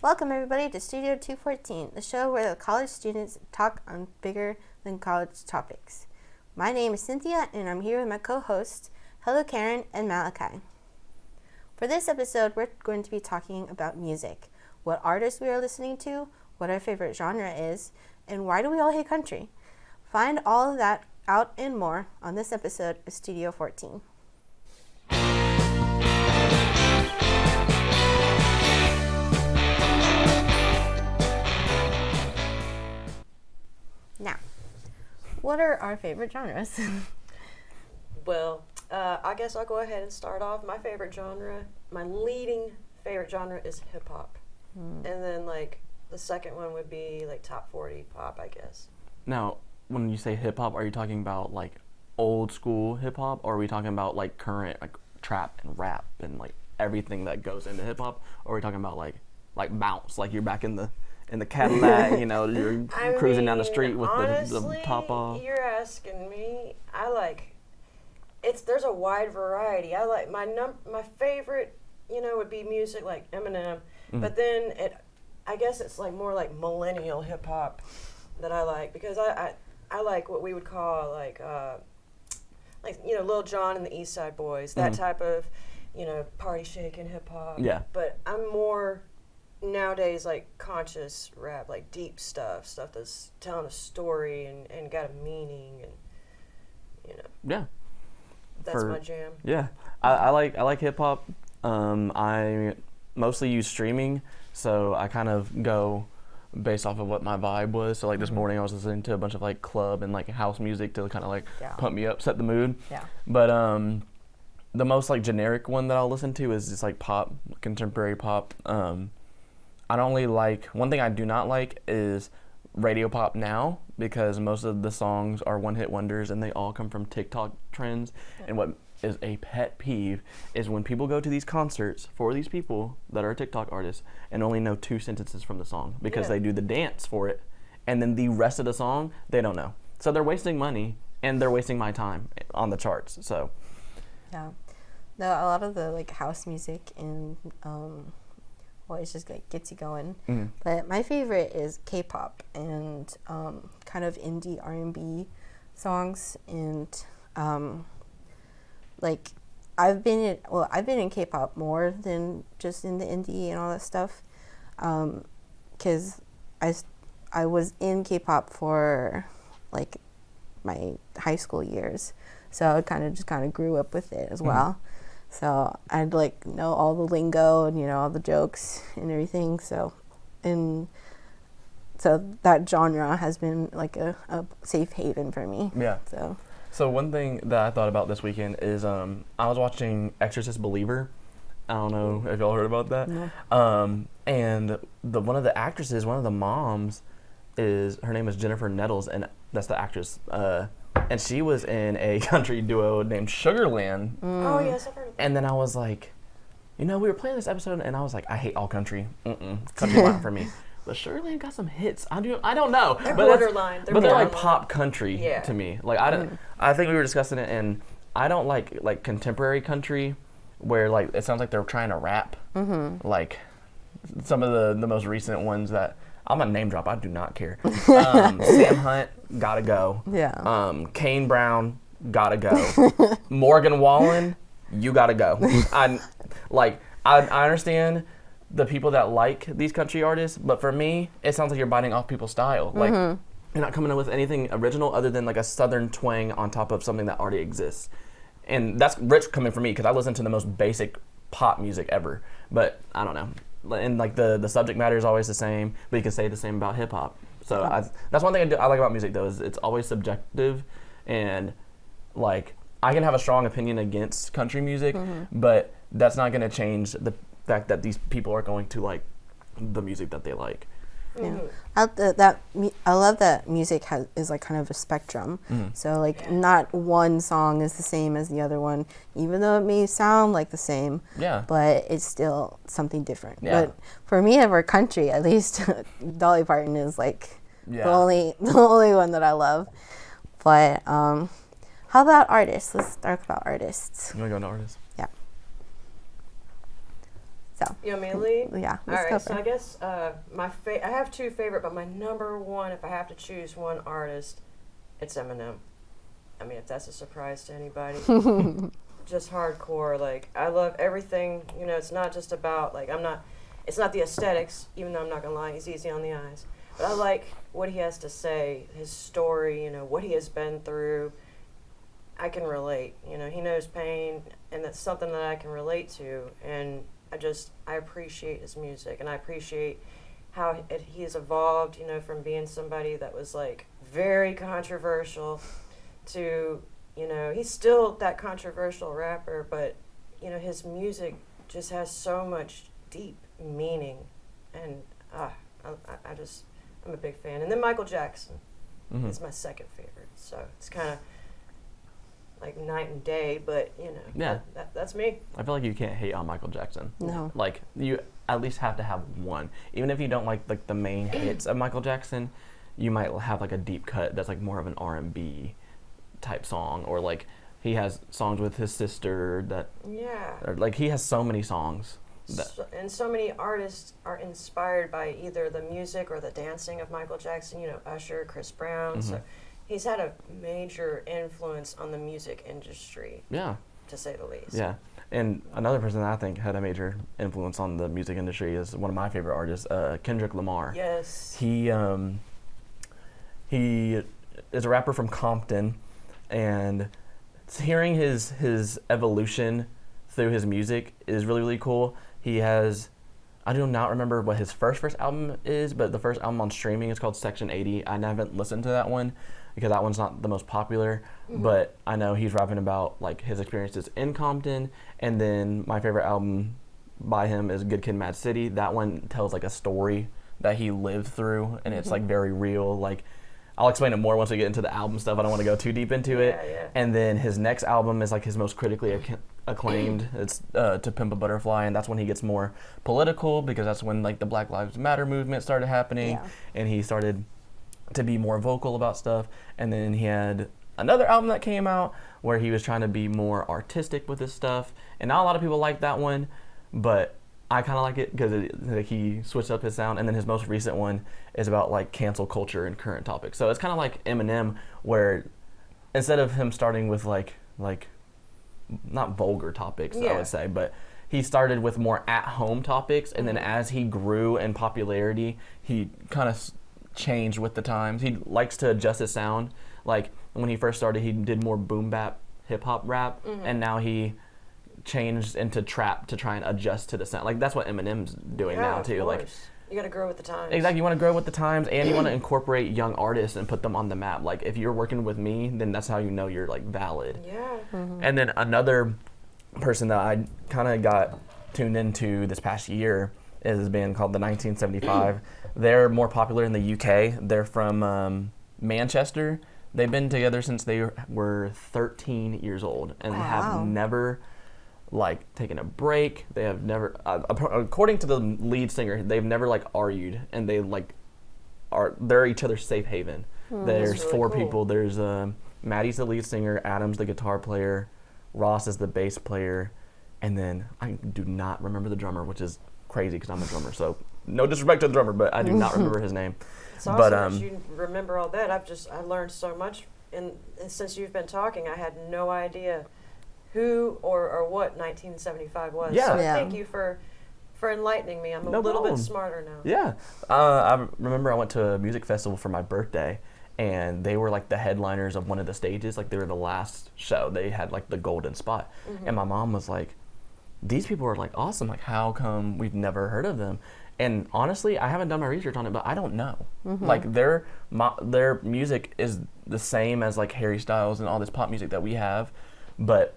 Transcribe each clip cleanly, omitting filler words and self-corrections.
Welcome everybody to Studio 214, the show where the college students talk on bigger than college topics. My name is Cynthia and I'm here with my co-hosts, Hello Karen and Malachi. For this episode, we're going to be talking about music, what artists we are listening to, what our favorite genre is, and why do we all hate country? Find all of that out and more on this episode of Studio 14. Now, what are our favorite genres? Well, I guess I'll go ahead and start off. My favorite genre, my leading favorite genre is hip hop. And then like the second one would be like top 40 pop, I guess. Now, when you say hip hop, are you talking about like old school hip hop, or are we talking about like current like trap and rap and like everything that goes into hip hop, or are we talking about like bounce, like you're back in the Cadillac, you know, you're cruising down the street with honestly, the top off? You're asking me. There's a wide variety. I like my favorite, would be music like Eminem, but then I guess it's like more like millennial hip hop that I like, because I like what we would call like Lil Jon and the East Side Boys, that type of, party shaking hip hop. Yeah. But I'm more nowadays like conscious rap, like deep stuff that's telling a story and got a meaning, and Yeah. That's my jam. Yeah, I like hip hop. I mostly use streaming, so I kind of go based off of what my vibe was. So like this morning I was listening to a bunch of like club and like house music to kind of like pump me up, set the mood. Yeah. But the most like generic one that I'll listen to is just like pop, contemporary pop. I don't really like, one thing I do not like is radio pop now, because most of the songs are one-hit wonders and they all come from TikTok trends. And what is a pet peeve is when people go to these concerts for these people that are TikTok artists and only know 2 sentences from the song, because they do the dance for it, and then the rest of the song they don't know. So they're wasting money and they're wasting my time on the charts. So yeah, no, a lot of the like house music and it just like gets you going. But my favorite is K-pop and kind of indie R&B songs, and like I've been in K-pop more than just in the indie and all that stuff, because I was in K-pop for like my high school years, so I kind of grew up with it as well. So I'd like know all the lingo and all the jokes and everything. So that genre has been like a safe haven for me. Yeah. So one thing that I thought about this weekend is I was watching Exorcist Believer. I don't know if y'all heard about that. No. And one of the actresses, one of the moms, her name is Jennifer Nettles, and that's the actress. And she was in a country duo named Sugarland. Oh, yes, I've heard of that. And then I was like, we were playing this episode, and I was like, I hate all country. Country's not for me. But Sugarland got some hits. I don't know. They're but borderline. They're like pop country to me. Like I think we were discussing it, and I don't like contemporary country where like it sounds like they're trying to rap. Like some of the most recent ones that I'm gonna name drop. I do not care. Sam Hunt, gotta go. Yeah. Kane Brown, gotta go. Morgan Wallen, you gotta go. I understand the people that like these country artists, but for me, it sounds like you're biting off people's style. Like you're not coming up with anything original other than like a southern twang on top of something that already exists. And that's rich coming from me, because I listen to the most basic pop music ever. But I don't know. And like the subject matter is always the same, but you can say the same about hip hop. So that's one thing I like about music, though, is it's always subjective, and like I can have a strong opinion against country music, but that's not going to change the fact that these people are going to like the music that they like. Yeah, I love that music is like kind of a spectrum. So like not one song is the same as the other one, even though it may sound like the same. Yeah. But it's still something different. Yeah. But for me, for country, at least, Dolly Parton is like the only one that I love. But how about artists? Let's talk about artists. You want to go into artists? Yeah. go. You want me to lead? Yeah, All let's go right. So for I it. guess I have two favorite, but my number one, if I have to choose one artist, it's Eminem. I mean, if that's a surprise to anybody, just hardcore. Like, I love everything. You know, it's not just about like it's not the aesthetics. Even though I'm not gonna lie, he's easy on the eyes. But I like what he has to say, his story. You know, what he has been through. I can relate. You know, he knows pain, and that's something that I can relate to. And I appreciate his music, and I appreciate how he has evolved. You know, from being somebody that was like very controversial to, you know, he's still that controversial rapper, but you know, his music just has so much deep meaning, and I'm a big fan. And then Michael Jackson is my second favorite. So it's kind of like night and day, but you know, Yeah. that's me. I feel like you can't hate on Michael Jackson. No. Like, you at least have to have one. Even if you don't like the main hits of Michael Jackson, you might have like a deep cut that's like more of an R&B type song, or like he has songs with his sister that, or like he has so many songs. And so many artists are inspired by either the music or the dancing of Michael Jackson. You know, Usher, Chris Brown. So he's had a major influence on the music industry. Yeah. To say the least. Yeah. And another person that I think had a major influence on the music industry is one of my favorite artists, Kendrick Lamar. Yes. He is a rapper from Compton, and hearing his evolution through his music is really, really cool. He has, I do not remember what his first album is, but the first album on streaming is called Section 80. I haven't listened to that one because that one's not the most popular, but I know he's rapping about like his experiences in Compton. And then my favorite album by him is Good Kid, Mad City. That one tells like a story that he lived through, and it's like very real. Like, I'll explain it more once we get into the album stuff. I don't want to go too deep into it. Yeah. And then his next album is like his most critically acclaimed. It's To Pimp a Butterfly, and that's when he gets more political, because that's when like the Black Lives Matter movement started happening, and he started to be more vocal about stuff. And then he had another album that came out where he was trying to be more artistic with his stuff, and not a lot of people like that one, but I kind of like it because like, he switched up his sound. And then his most recent one is about like cancel culture and current topics. So it's kind of like Eminem, where instead of him starting with like not vulgar topics, I would say, but he started with more at-home topics, and then as he grew in popularity, he kind of changed with the times. He likes to adjust his sound. Like when he first started, he did more boom bap hip hop rap, and now he changed into trap to try and adjust to the sound. Like that's what Eminem's doing now too. Like, you got to grow with the times. exactly, you want to grow with the times, and you want to incorporate young artists and put them on the map. Like if you're working with me, then that's how you know you're like valid. Yeah. And then another person that I kind of got tuned into this past year is a band called the 1975. They're more popular in the UK. They're from Manchester. They've been together since they were 13 years old, and have never like taken a break. They have never, according to the lead singer, they've never like argued, and they like they're each other's safe haven. There's really four cool. people. There's Maddie's the lead singer, Adam's the guitar player, Ross is the bass player, and then I do not remember the drummer, which is crazy because I'm a drummer. So no disrespect to the drummer, but I do not remember his name. It's awesome that you remember all that. I learned so much, and since you've been talking, I had no idea who or what 1975 was. Yeah. So thank you for enlightening me. I'm a little bit smarter now. Yeah. I remember I went to a music festival for my birthday, and they were like the headliners of one of the stages. Like they were the last show. They had like the golden spot. And my mom was like, these people are like awesome. Like how come we've never heard of them? And honestly, I haven't done my research on it, but I don't know. Like their music is the same as like Harry Styles and all this pop music that we have, but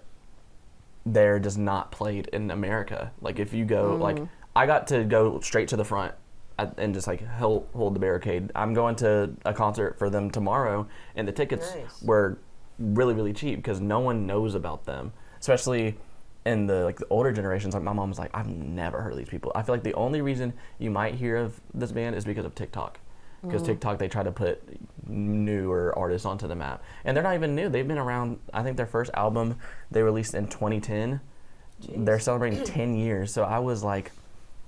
they're just not played in America. Like if you go, like I got to go straight to the front and just like hold the barricade. I'm going to a concert for them tomorrow, and the tickets were really, really cheap because no one knows about them, especially in the older generations. Like my mom was like, I've never heard of these people. I feel like the only reason you might hear of this band is because of TikTok. Because TikTok, they try to put newer artists onto the map. And they're not even new. They've been around, I think their first album they released in 2010. Jeez. They're celebrating 10 years. So I was like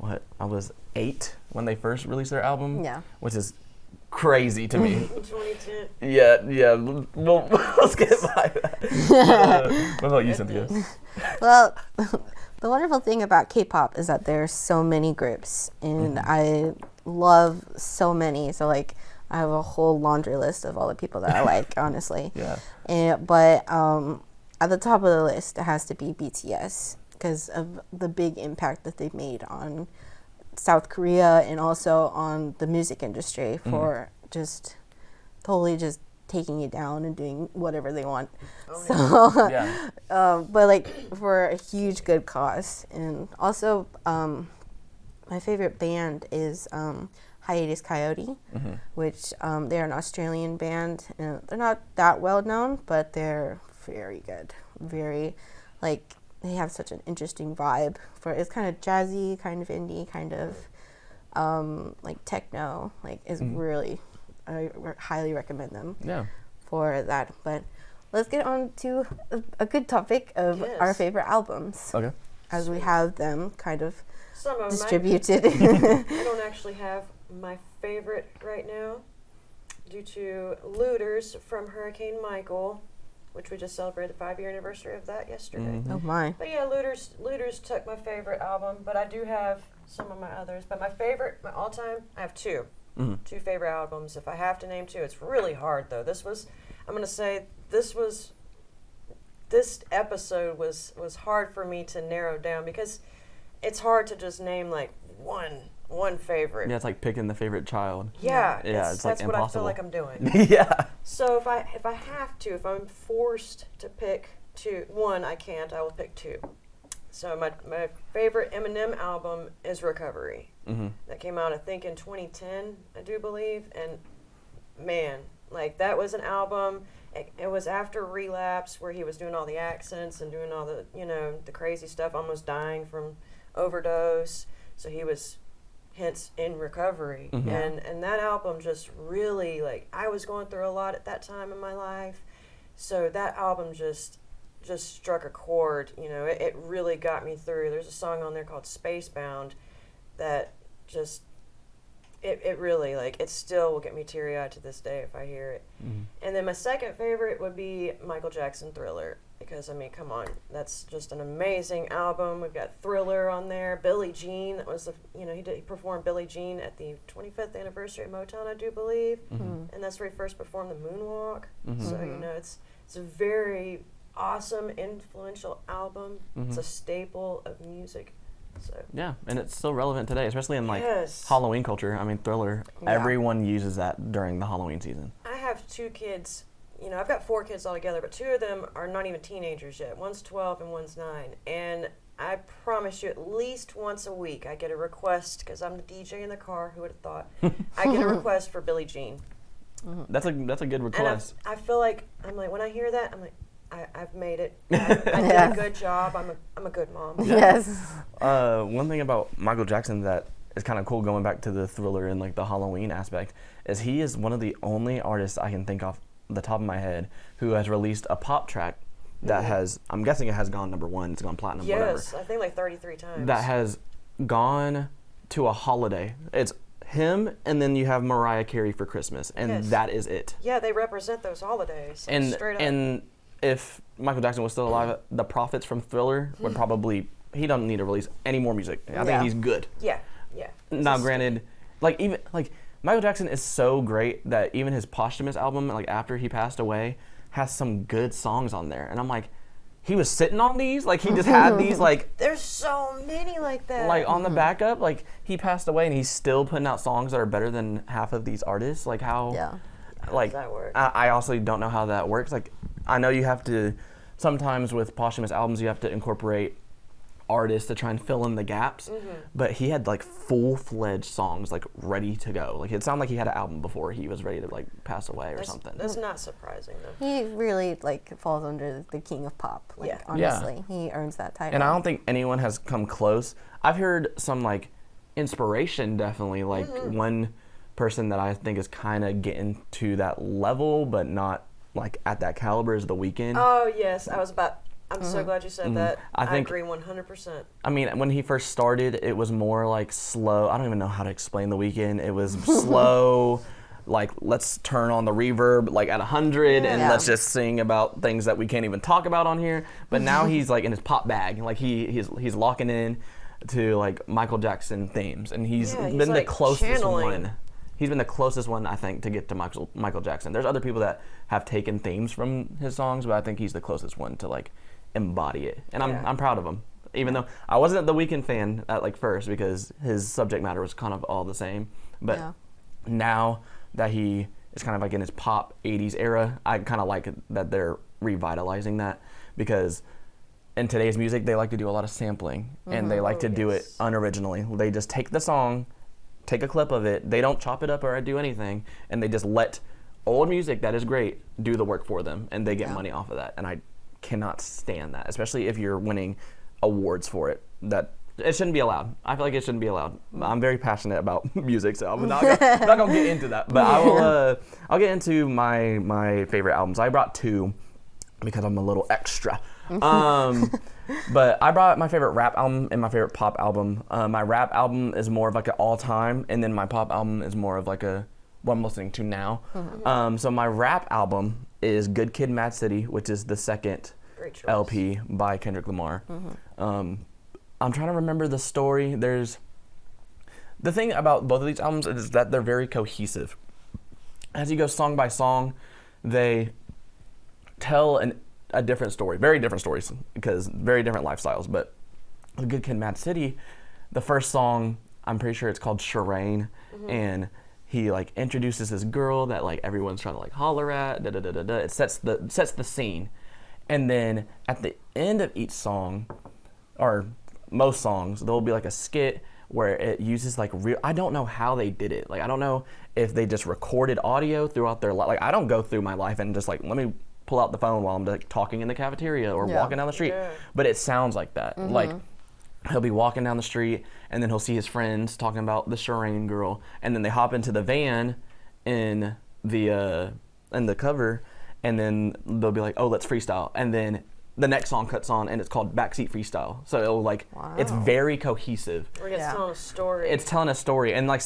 I was 8 when they first released their album. Yeah. Which is crazy to me. 2010. Yeah. Let's get by that. What about you, Cynthia? Well, the wonderful thing about K-pop is that there are so many groups, and I love so many. So like, I have a whole laundry list of all the people that I like, honestly. Yeah. But at the top of the list, it has to be BTS because of the big impact that they've made on South Korea and also on the music industry for just totally just taking it down and doing whatever they want. Yeah. But like for a huge good cause. And also my favorite band is Hiatus Coyote, which they're an Australian band. And they're not that well known, but they're very good. Very like they have such an interesting vibe. It's kind of jazzy, kind of indie, kind of like techno. Like is really I highly recommend them. Yeah. For that. But let's get on to a good topic of our favorite albums. Okay. As we have them kind of Some of distributed. I don't actually have my favorite right now due to Looters from Hurricane Michael, which we just celebrated the 5-year anniversary of that yesterday. Oh my. But yeah, Looters took my favorite album, but I do have some of my others. But my favorite, my all-time, I have 2. 2 favorite albums. If I have to name 2, it's really hard though. I'm going to say this episode was hard for me to narrow down because it's hard to just name like one favorite. Yeah, it's like picking the favorite child. Yeah, it's like that's what impossible. I feel like I'm doing. Yeah. So if I'm forced to pick 2, I can't. I will pick 2. So my favorite Eminem album is Recovery. That came out I think in 2010, I do believe, and man, like that was an album. It was after Relapse where he was doing all the accents and doing all the the crazy stuff, almost dying from overdose. So he was hence in recovery, and that album just really like I was going through a lot at that time in my life. So that album just struck a chord. It really got me through. There's a song on there called Spacebound that just it really like it still will get me teary-eyed to this day if I hear it. And then my second favorite would be Michael Jackson Thriller, because I mean, come on, that's just an amazing album. We've got Thriller on there, Billie Jean. That was he performed Billie Jean at the 25th anniversary of Motown, I do believe, and that's where he first performed the Moonwalk. So it's a very awesome, influential album. It's a staple of music. So. Yeah, and it's still relevant today, especially in like Halloween culture. I mean, Thriller, everyone uses that during the Halloween season. I have 2 kids. I've got 4 kids altogether, but 2 of them are not even teenagers yet. One's 12 and one's 9. And I promise you, at least once a week, I get a request, because I'm the DJ in the car, who would have thought, I get a request for Billie Jean. That's a good request. And I feel like, when I hear that, I'm like, I've made it. I did a good job. I'm a good mom. Yes. One thing about Michael Jackson that is kind of cool, going back to the Thriller and like the Halloween aspect, is he is one of the only artists I can think off the top of my head who has released a pop track that has, I'm guessing it has gone #1, it's gone platinum, whatever. Yes, I think like 33 times. That has gone to a holiday. It's him, and then you have Mariah Carey for Christmas, and that is it. Yeah, they represent those holidays. And straight up. And if Michael Jackson was still alive, the profits from Thriller would probably, he doesn't need to release any more music. I think he's good. Yeah. Now, granted, Michael Jackson is so great that even his posthumous album, like after he passed away, has some good songs on there. And I'm like, he was sitting on these? Like, he just had these, like... There's so many like that. Like, on the backup, like, he passed away and he's still putting out songs that are better than half of these artists. Like, how... Yeah. Like, how does that work? I also don't know how that works. Like, I know you have to... Sometimes with posthumous albums, you have to incorporate artists to try and fill in the gaps, but he had like full-fledged songs like ready to go. Like, it sounded like he had an album before he was ready to like pass away or something. That's not surprising though. He really like falls under the king of pop. Like, honestly, he earns that title. And I don't think anyone has come close. I've heard some like inspiration, definitely, like one person that I think is kind of getting to that level, but not like at that caliber, is The Weeknd. Oh yes, I was about I'm so glad you said that. I agree 100%. I mean, when he first started, it was more like slow. I don't even know how to explain The Weeknd. It was slow, like let's turn on the reverb like at 100 and let's just sing about things that we can't even talk about on here. But now he's like in his pop bag. Like he's locking in to like Michael Jackson themes, and he's been like the closest one. He's been the closest one, I think, to get to Michael Jackson. There's other people that have taken themes from his songs, but I think he's the closest one to like embody it, and I'm proud of him. Even though I wasn't the Weeknd fan at like first because his subject matter was kind of all the same, but now that he is kind of like in his pop 80s era, I kind of like that they're revitalizing that, because in today's music they like to do a lot of sampling and they like to do it unoriginally. They just take the song, take a clip of it, they don't chop it up or do anything, and they just let old music that is great do the work for them, and they get money off of that. And I cannot stand that, especially if you're winning awards for it. That it shouldn't be allowed. I feel like it shouldn't be allowed. I'm very passionate about music, so I'm not gonna get into that. But I will. I'll get into my favorite albums. I brought 2 because I'm a little extra. But I brought my favorite rap album and my favorite pop album. My rap album is more of like an all-time, and then my pop album is more of like what I'm listening to now. So my rap album is Good Kid, Mad City, which is the second LP by Kendrick Lamar. I'm trying to remember the story. The thing about both of these albums is that they're very cohesive. As you go song by song, they tell a different story, very different stories, because very different lifestyles. But The Good Kid, Mad City, the first song, I'm pretty sure it's called Shireen, and he like introduces this girl that like everyone's trying to like holler at. It sets the scene, and then at the end of each song, or most songs, there'll be like a skit where it uses like real. I don't know how they did it. Like I don't know if they just recorded audio throughout their life. Like I don't go through my life and just like let me pull out the phone while I'm like talking in the cafeteria or walking down the street. But it sounds like that. Like he'll be walking down the street and then he'll see his friends talking about the Shireen girl, and then they hop into the van in the cover, and then they'll be like, oh, let's freestyle, and then the next song cuts on and it's called Backseat Freestyle. So it'll like it's very cohesive. Or it's telling a story. It's telling a story, and like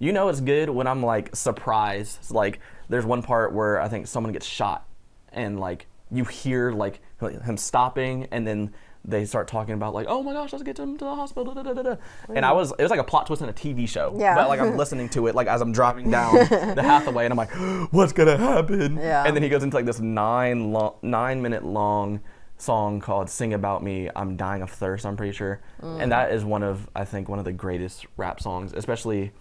it's good when I'm like surprised. Like there's one part where I think someone gets shot, and like you hear like him stopping, and then they start talking about like, oh my gosh, let's get him to the hospital. And it was like a plot twist in a TV show. Yeah. But like I'm listening to it like as I'm driving down the Hathaway, and I'm like, what's gonna happen? Yeah. And then he goes into like this 9-minute long song called Sing About Me, I'm Dying of Thirst, I'm pretty sure. And that is one of the greatest rap songs, especially,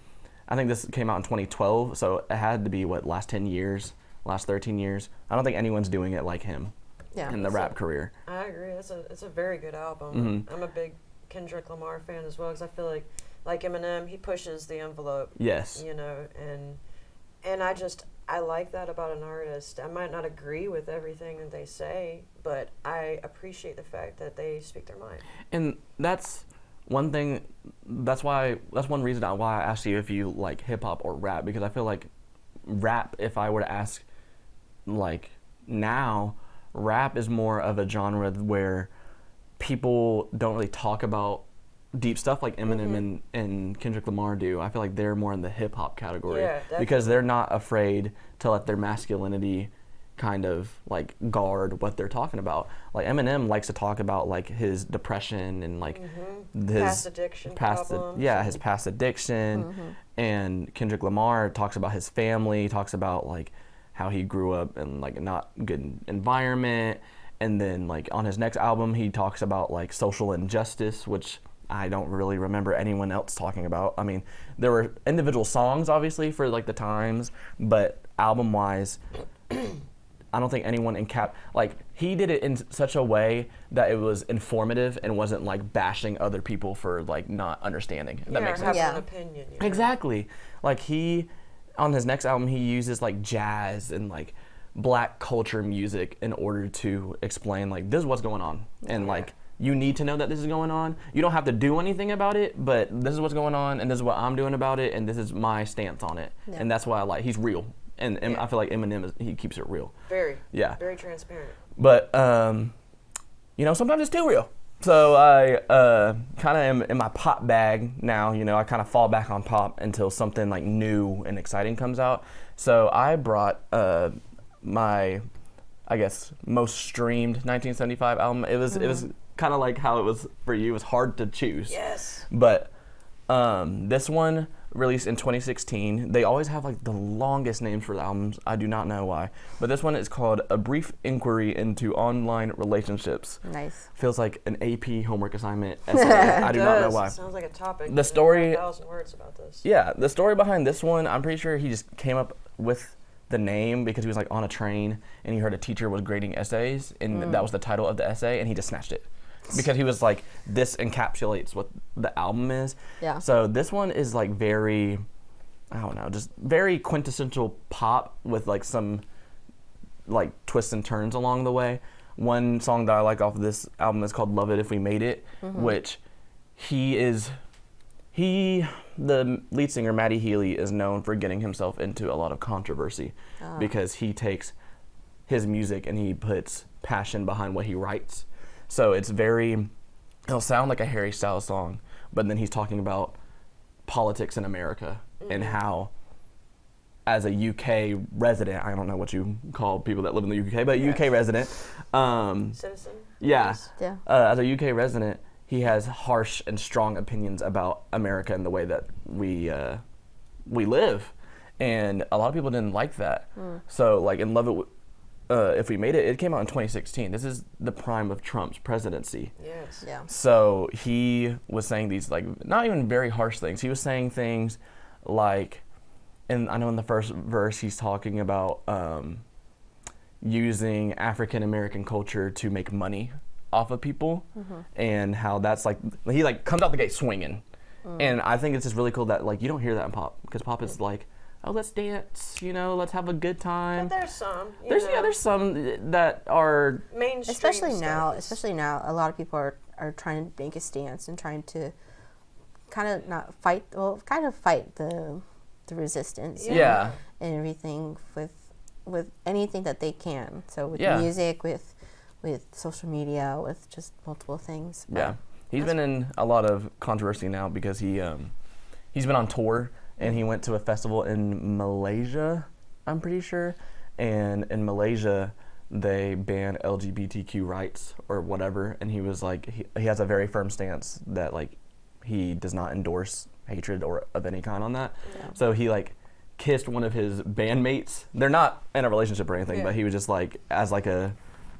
I think this came out in 2012, so it had to be last 13 years. I don't think anyone's doing it like him. In the rap career. I agree. It's a very good album. I'm a big Kendrick Lamar fan as well, because I feel like Eminem, he pushes the envelope. Yes. And I like that about an artist. I might not agree with everything that they say, but I appreciate the fact that they speak their mind. And that's one thing. That's one reason why I asked you if you like hip hop or rap, because I feel like rap, if I were to ask like now, rap is more of a genre where people don't really talk about deep stuff like Eminem and Kendrick Lamar do. I feel like they're more in the hip hop category because they're not afraid to let their masculinity kind of like guard what they're talking about. Like Eminem likes to talk about like his depression and like his past addiction problems. His past addiction. And Kendrick Lamar talks about his family, talks about like how he grew up in like a not good environment, and then like on his next album he talks about like social injustice, which I don't really remember anyone else talking about. I mean, there were individual songs obviously for like the times, but album wise I don't think anyone he did it in such a way that it was informative and wasn't like bashing other people for like not understanding. If that makes sense. An opinion. Exactly. Like on his next album, he uses like jazz and like black culture music in order to explain like this is what's going on, and like you need to know that this is going on. You don't have to do anything about it, but this is what's going on, and this is what I'm doing about it, and this is my stance on it, and that's why I like. He's real, and I feel like Eminem he keeps it real. Very transparent. But sometimes it's too real. So I kind of am in my pop bag now. I kind of fall back on pop until something like new and exciting comes out. So I brought my, I guess, most streamed 1975 album. It was kind of like how it was for you. It was hard to choose. Yes. But this one released in 2016. They always have like the longest names for the albums. I do not know why. But this one is called A Brief Inquiry into Online Relationships. Nice. Feels like an AP homework assignment. I do not know why. It sounds like a topic. The story. 1,000 words about this. Yeah, the story behind this one, I'm pretty sure he just came up with the name because he was like on a train and he heard a teacher was grading essays and that was the title of the essay and he just snatched it. Because he was like, this encapsulates what the album is. Yeah. So this one is like very, I don't know, just very quintessential pop with like some like twists and turns along the way. One song that I like off of this album is called Love It If We Made It, which the lead singer, Matty Healy, is known for getting himself into a lot of controversy because he takes his music and he puts passion behind what he writes. So it'll sound like a Harry Styles song, but then he's talking about politics in America and how, as a UK resident, I don't know what you call people that live in the UK, but UK resident. Citizen? Yeah. Yeah. As a UK resident, he has harsh and strong opinions about America and the way that we live. And a lot of people didn't like that. So, like, in Love It If We Made It, it came out in 2016. This is the prime of Trump's presidency. Yes. Yeah. So he was saying these, like, not even very harsh things. He was saying things like, and I know in the first verse he's talking about using African American culture to make money off of people, and how that's like, he like comes out the gate swinging. And I think it's just really cool that like you don't hear that in pop, because pop is like, oh, let's dance, let's have a good time. But there's some. There's some that are mainstream Especially now, stuff. a lot of people are trying to make a stance and trying to kind of fight the resistance. Yeah. And everything with anything that they can. So with Yeah. music, with social media, with just multiple things. But Yeah, he's been in a lot of controversy now because he's been on tour and he went to a festival in Malaysia, I'm pretty sure, and in Malaysia they ban LGBTQ rights or whatever, and he was like, he has a very firm stance that like he does not endorse hatred or of any kind on that. Yeah. So he like kissed one of his bandmates. They're not in a relationship or anything, but he was just like as like a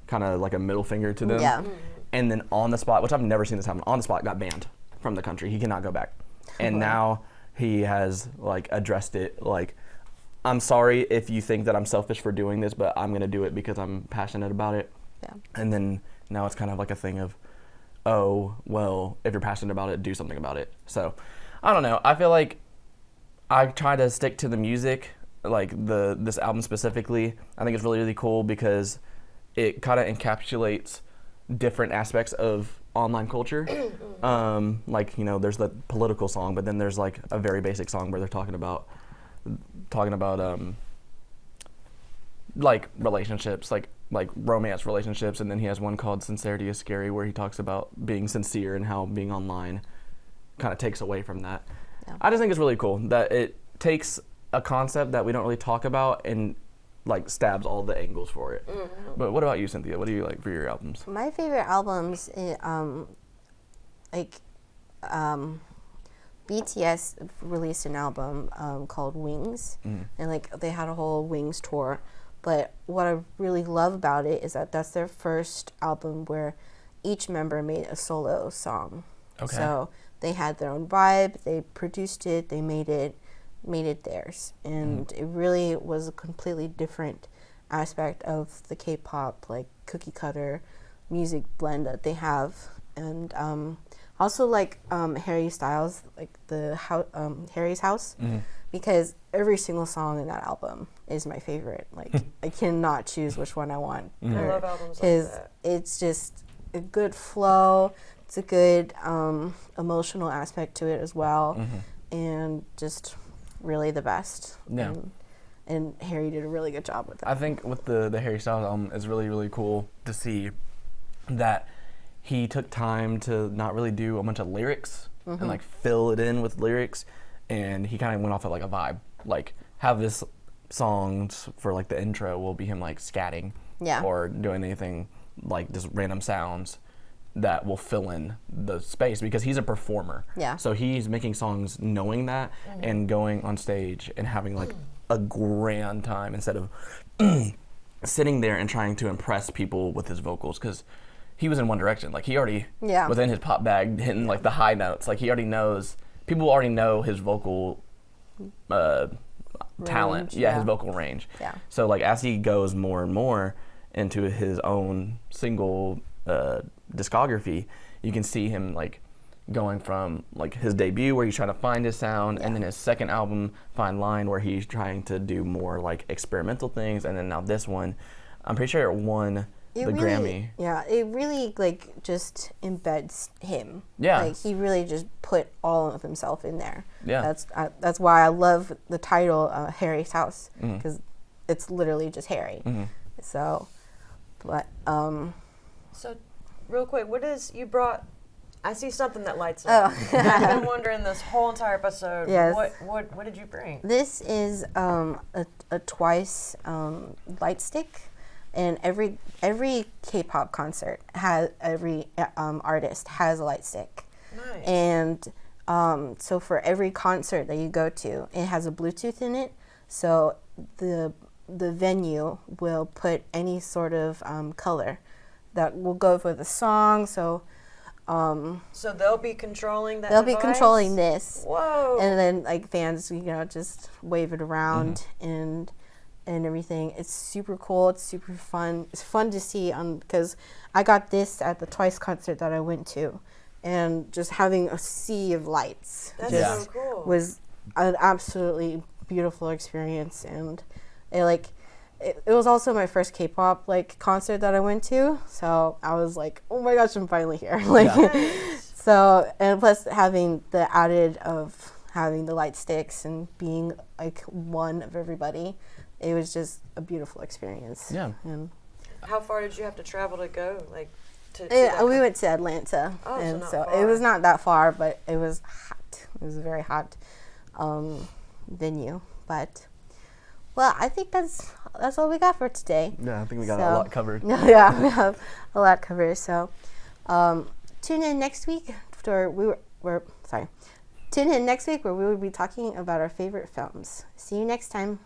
kind of like a middle finger to them. Yeah. And then on the spot, which I've never seen this happen, on the spot got banned from the country. He cannot go back. And now he has like addressed it like, I'm sorry if you think that I'm selfish for doing this, but I'm going to do it because I'm passionate about it. Yeah. And then now it's kind of like a thing of, oh, well, if you're passionate about it, do something about it. So I don't know. I feel like I try to stick to the music, like this album specifically. I think it's really, really cool because it kind of encapsulates different aspects of online culture. Like, there's the political song, but then there's like a very basic song where they're talking about like relationships, like romance relationships, and then he has one called Sincerity is Scary where he talks about being sincere and how being online kind of takes away from that. Yeah. I just think it's really cool that it takes a concept that we don't really talk about and like stabs all the angles for it. But what about you, Cynthia? What do you like for your albums? My favorite albums, BTS released an album called Wings, and like they had a whole Wings tour. But what I really love about it is that that's their first album where each member made a solo song. Okay. So they had their own vibe. They produced it. They made it theirs, and it really was a completely different aspect of the K-pop like cookie cutter music blend that they have. And also like Harry Styles, like the Harry's House, because every single song in that album is my favorite. Like I cannot choose which one I want. I love albums like that. It's just a good flow. It's a good emotional aspect to it as well, and just really the best. Yeah. And Harry did a really good job with that. I think with the Harry Styles album, it's really, really cool to see that he took time to not really do a bunch of lyrics and like fill it in with lyrics, and he kind of went off of like a vibe, like have this songs for like the intro will be him like scatting or doing anything like just random sounds that will fill in the space, because he's a performer. Yeah. So he's making songs knowing that and going on stage and having like a grand time instead of sitting there and trying to impress people with his vocals, because he was in One Direction. Like he already was in his pop bag hitting like the high notes. Like he already knows, people already know his vocal talent. His vocal range. Yeah. So like as he goes more and more into his own single discography, you can see him like going from like his debut where he's trying to find his sound, and then his second album, Fine Line, where he's trying to do more like experimental things, and then now this one, I'm pretty sure it won the Grammy. Yeah, it really like just embeds him. Yeah. Like he really just put all of himself in there. Yeah. That's why I love the title Harry's House, because it's literally just Harry. So, but So, real quick, what is you brought? I see something that lights up. I've been wondering this whole entire episode. Yes. What did you bring? This is a Twice light stick, and every K-pop concert has every artist has a light stick. Nice. And so for every concert that you go to, it has a Bluetooth in it. So the venue will put any sort of color that will go with the song. So they'll be controlling that. They'll device? be controlling this. Whoa! And then like fans, just wave it around and everything. It's super cool. It's super fun. It's fun to see because I got this at the Twice concert that I went to, and just having a sea of lights so cool. was an absolutely beautiful experience. And it was also my first K-pop concert that I went to, so I was like, oh my gosh, I'm finally here. So, and plus having the added of having the light sticks and being like one of everybody, it was just a beautiful experience. Yeah. And how far did you have to travel to go? We went to Atlanta, and so it was not that far, but it was hot. It was a very hot venue, but. Well, I think that's all we got for today. Yeah, I think we got a lot covered. Yeah, we have a lot covered. So, tune in next week Tune in next week where we will be talking about our favorite films. See you next time.